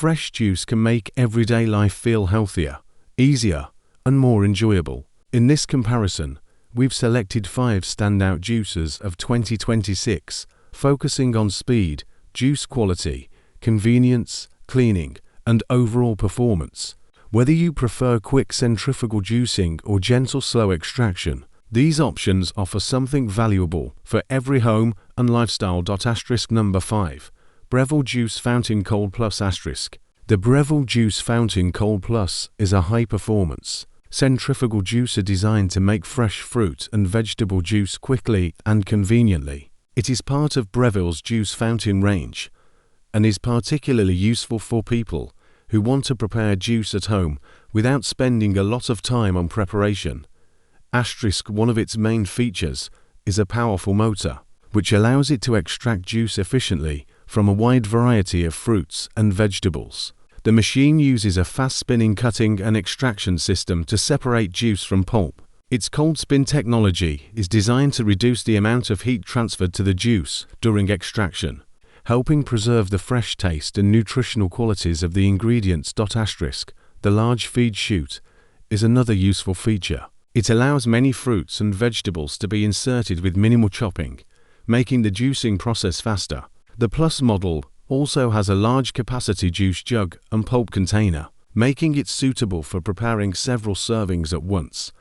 fresh juice can make everyday life feel healthier, easier, and more enjoyable. In this comparison, we've selected 5 standout juices of 2026, focusing on speed, juice quality, convenience, cleaning, and overall performance. Whether you prefer quick centrifugal juicing or gentle slow extraction, these options offer something valuable for every home and lifestyle. Number 5. Breville Juice Fountain Cold Plus *. The Breville Juice Fountain Cold Plus is a high-performance, centrifugal juicer designed to make fresh fruit and vegetable juice quickly and conveniently. It is part of Breville's Juice Fountain range and is particularly useful for people who want to prepare juice at home without spending a lot of time on preparation. One of its main features is a powerful motor, which allows it to extract juice efficiently from a wide variety of fruits and vegetables. The machine uses a fast-spinning cutting and extraction system to separate juice from pulp. Its cold spin technology is designed to reduce the amount of heat transferred to the juice during extraction, helping preserve the fresh taste and nutritional qualities of the ingredients. The large feed chute is another useful feature. It allows many fruits and vegetables to be inserted with minimal chopping, making the juicing process faster. The Plus model also has a large capacity juice jug and pulp container, making it suitable for preparing several servings at once.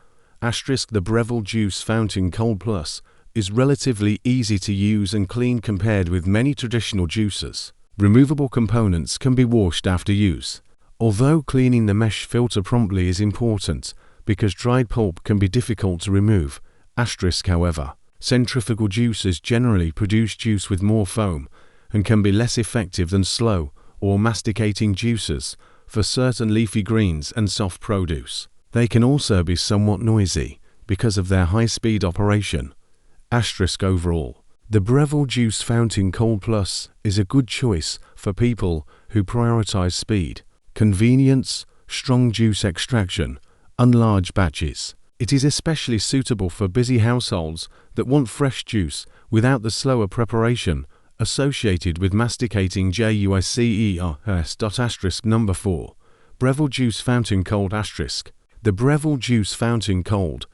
The Breville Juice Fountain Cold Plus is relatively easy to use and clean compared with many traditional juicers. Removable components can be washed after use, although cleaning the mesh filter promptly is important because dried pulp can be difficult to remove. However, centrifugal juicers generally produce juice with more foam and can be less effective than slow or masticating juicers for certain leafy greens and soft produce. They can also be somewhat noisy because of their high-speed operation. Overall, the Breville Juice Fountain Cold Plus is a good choice for people who prioritize speed, convenience, strong juice extraction, and large batches. It is especially suitable for busy households that want fresh juice without the slower preparation associated with masticating juices. Number 4. Breville Juice Fountain Cold *. The Breville Juice Fountain Cold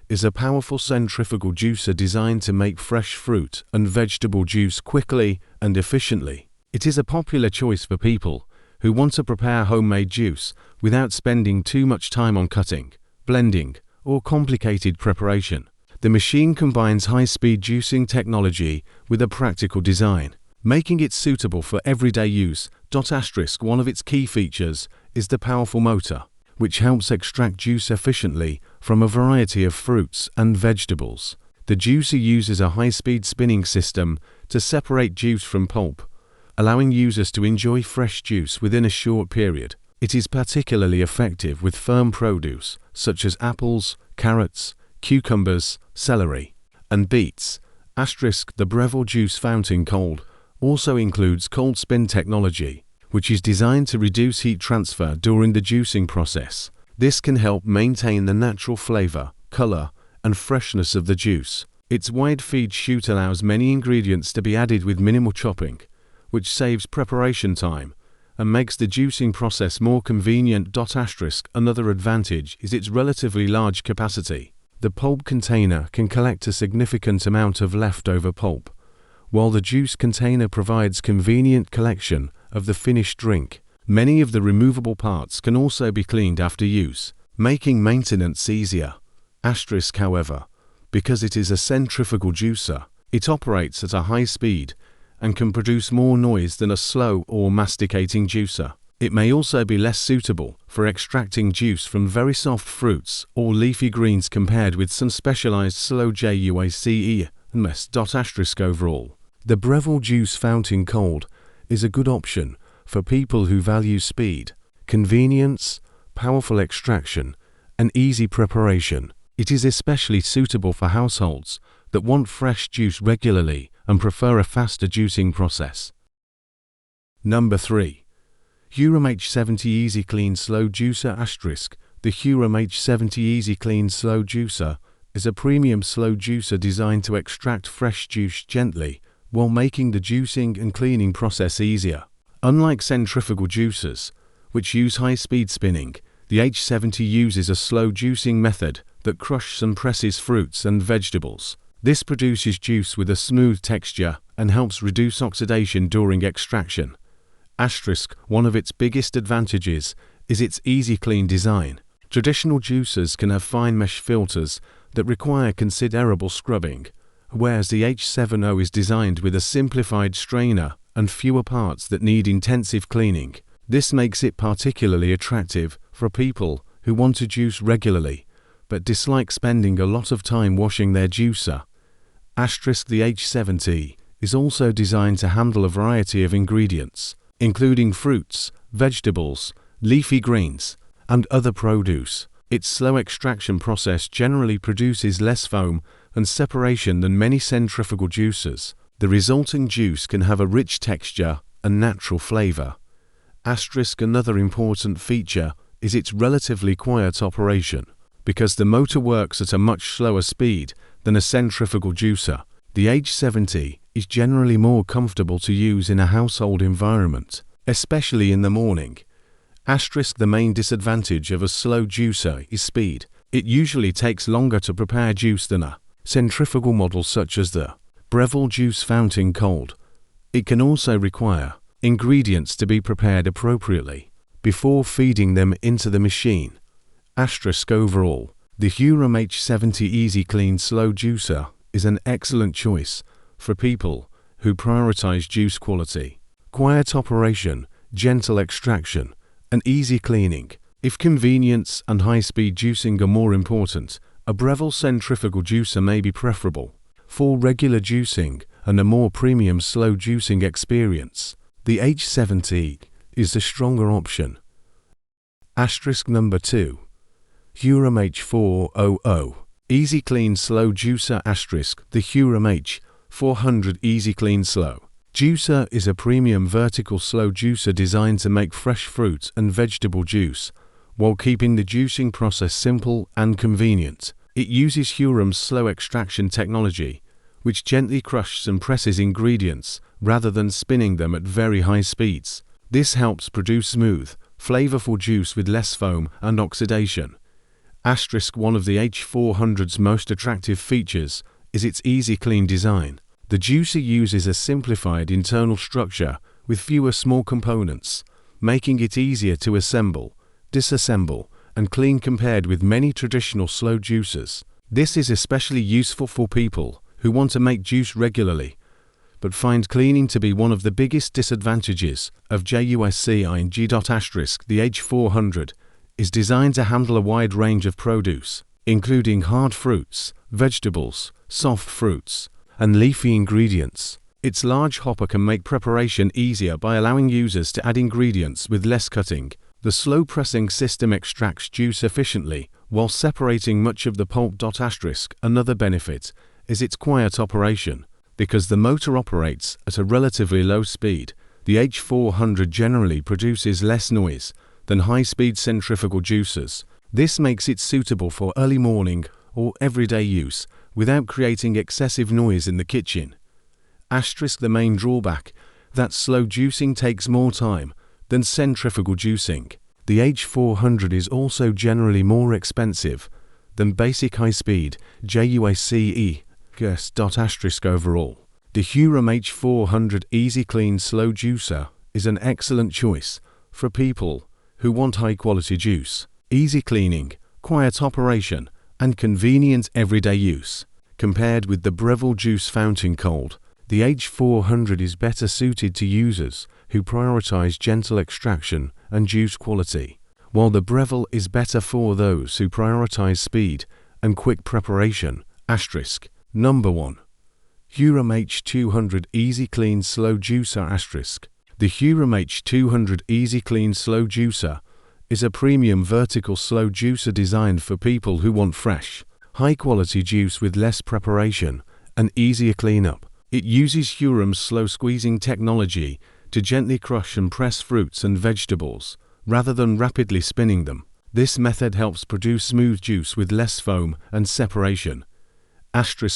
is a powerful centrifugal juicer designed to make fresh fruit and vegetable juice quickly and efficiently. It is a popular choice for people who want to prepare homemade juice without spending too much time on cutting, blending, or complicated preparation. The machine combines high-speed juicing technology with a practical design, making it suitable for everyday use. One of its key features is the powerful motor, which helps extract juice efficiently from a variety of fruits and vegetables. The juicer uses a high-speed spinning system to separate juice from pulp, allowing users to enjoy fresh juice within a short period. It is particularly effective with firm produce such as apples, carrots, cucumbers, celery, and beets. The Breville Juice Fountain Cold also includes cold spin technology, which is designed to reduce heat transfer during the juicing process. This can help maintain the natural flavor, color, and freshness of the juice. Its wide feed chute allows many ingredients to be added with minimal chopping, which saves preparation time and makes the juicing process more convenient. Another advantage is its relatively large capacity. The pulp container can collect a significant amount of leftover pulp, while the juice container provides convenient collection of the finished drink. Many of the removable parts can also be cleaned after use, making maintenance easier. However, because it is a centrifugal juicer, it operates at a high speed and can produce more noise than a slow or masticating juicer. It may also be less suitable for extracting juice from very soft fruits or leafy greens compared with some specialized slow juices. Overall, the Breville Juice Fountain Cold is a good option for people who value speed, convenience, powerful extraction, and easy preparation. It is especially suitable for households that want fresh juice regularly and prefer a faster juicing process. Number 3. Hurom H70 Easy Clean Slow Juicer *. The Hurom H70 Easy Clean Slow Juicer is a premium slow juicer designed to extract fresh juice gently while making the juicing and cleaning process easier. Unlike centrifugal juicers, which use high-speed spinning, the H70 uses a slow juicing method that crushes and presses fruits and vegetables. This produces juice with a smooth texture and helps reduce oxidation during extraction. One of its biggest advantages is its easy clean design. Traditional juicers can have fine mesh filters that require considerable scrubbing, whereas the H70 is designed with a simplified strainer and fewer parts that need intensive cleaning. This makes it particularly attractive for people who want to juice regularly but dislike spending a lot of time washing their juicer. The H70 is also designed to handle a variety of ingredients, including fruits, vegetables, leafy greens, and other produce. Its slow extraction process generally produces less foam and separation than many centrifugal juicers. The resulting juice can have a rich texture and natural flavor. Another important feature is its relatively quiet operation. Because the motor works at a much slower speed than a centrifugal juicer, the H70 is generally more comfortable to use in a household environment, especially in the morning. The main disadvantage of a slow juicer is speed. It usually takes longer to prepare juice than a centrifugal model such as the Breville Juice Fountain Cold. It can also require ingredients to be prepared appropriately before feeding them into the machine. Overall, the Hurom H70 Easy Clean Slow Juicer is an excellent choice for people who prioritize juice quality, quiet operation, gentle extraction, and easy cleaning. If convenience and high-speed juicing are more important, a Breville centrifugal juicer may be preferable. For regular juicing and a more premium slow juicing experience, the H70 is the stronger option. Number 2. Hurom H400 Easy Clean Slow Juicer *. The Hurom H400 Easy Clean Slow Juicer is a premium vertical slow juicer designed to make fresh fruit and vegetable juice, while keeping the juicing process simple and convenient. It uses Hurom's slow extraction technology, which gently crushes and presses ingredients rather than spinning them at very high speeds. This helps produce smooth, flavorful juice with less foam and oxidation. One of the H400's most attractive features is its easy clean design. The juicer uses a simplified internal structure with fewer small components, making it easier to assemble, disassemble, and clean compared with many traditional slow juicers. This is especially useful for people who want to make juice regularly, but find cleaning to be one of the biggest disadvantages of JUSCING. The H400 is designed to handle a wide range of produce, including hard fruits, vegetables, soft fruits, and leafy ingredients. Its large hopper can make preparation easier by allowing users to add ingredients with less cutting. The slow pressing system extracts juice efficiently while separating much of the pulp. Another benefit is its quiet operation. Because the motor operates at a relatively low speed, the H400 generally produces less noise than high-speed centrifugal juicers. This makes it suitable for early morning or everyday use without creating excessive noise in the kitchen. The main drawback, that slow juicing takes more time than centrifugal juicing. The H400 is also generally more expensive than basic high-speed JUSCE. Overall, the Hurom H400 Easy Clean Slow Juicer is an excellent choice for people who want high-quality juice, easy cleaning, quiet operation, and convenient everyday use. Compared with the Breville Juice Fountain Cold, the H400 is better suited to users who prioritize gentle extraction and juice quality, while the Breville is better for those who prioritize speed and quick preparation. Number 1. Hurom H200 Easy Clean Slow Juicer *. The Hurom H200 Easy Clean Slow Juicer is a premium vertical slow juicer designed for people who want fresh, high-quality juice with less preparation and easier cleanup. It uses Hurom's slow squeezing technology to gently crush and press fruits and vegetables, rather than rapidly spinning them. This method helps produce smooth juice with less foam and separation.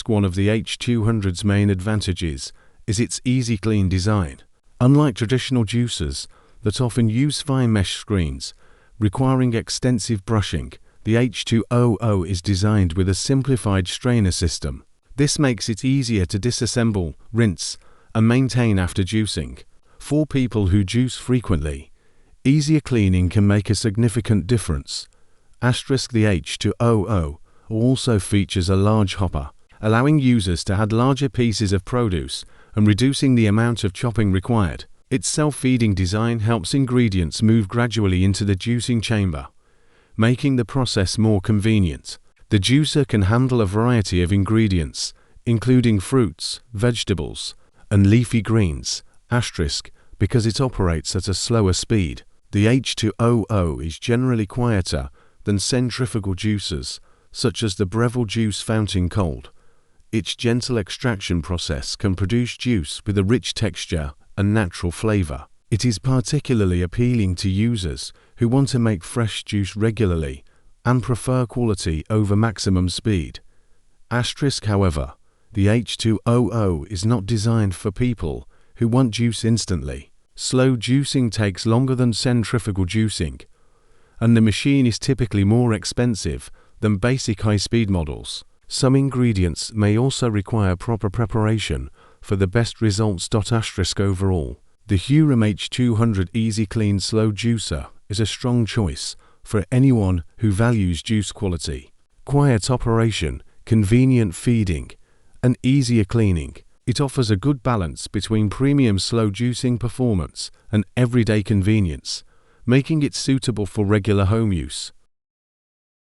One of the H200's main advantages is its easy clean design. Unlike traditional juicers that often use fine mesh screens, requiring extensive brushing, the H200 is designed with a simplified strainer system. This makes it easier to disassemble, rinse, and maintain after juicing. For people who juice frequently, easier cleaning can make a significant difference. The H200 also features a large hopper, allowing users to add larger pieces of produce and reducing the amount of chopping required. Its self-feeding design helps ingredients move gradually into the juicing chamber, making the process more convenient. The juicer can handle a variety of ingredients, including fruits, vegetables, and leafy greens, because it operates at a slower speed. The H200 is generally quieter than centrifugal juicers, such as the Breville Juice Fountain Cold. Its gentle extraction process can produce juice with a rich texture and natural flavor. It is particularly appealing to users who want to make fresh juice regularly and prefer quality over maximum speed. However, the H200 is not designed for people who want juice instantly. Slow juicing takes longer than centrifugal juicing, and the machine is typically more expensive than basic high-speed models. Some ingredients may also require proper preparation for the best results. Overall, the Hurom H200 Easy Clean Slow Juicer is a strong choice for anyone who values juice quality, quiet operation, convenient feeding, and easier cleaning. It offers a good balance between premium slow juicing performance and everyday convenience, making it suitable for regular home use.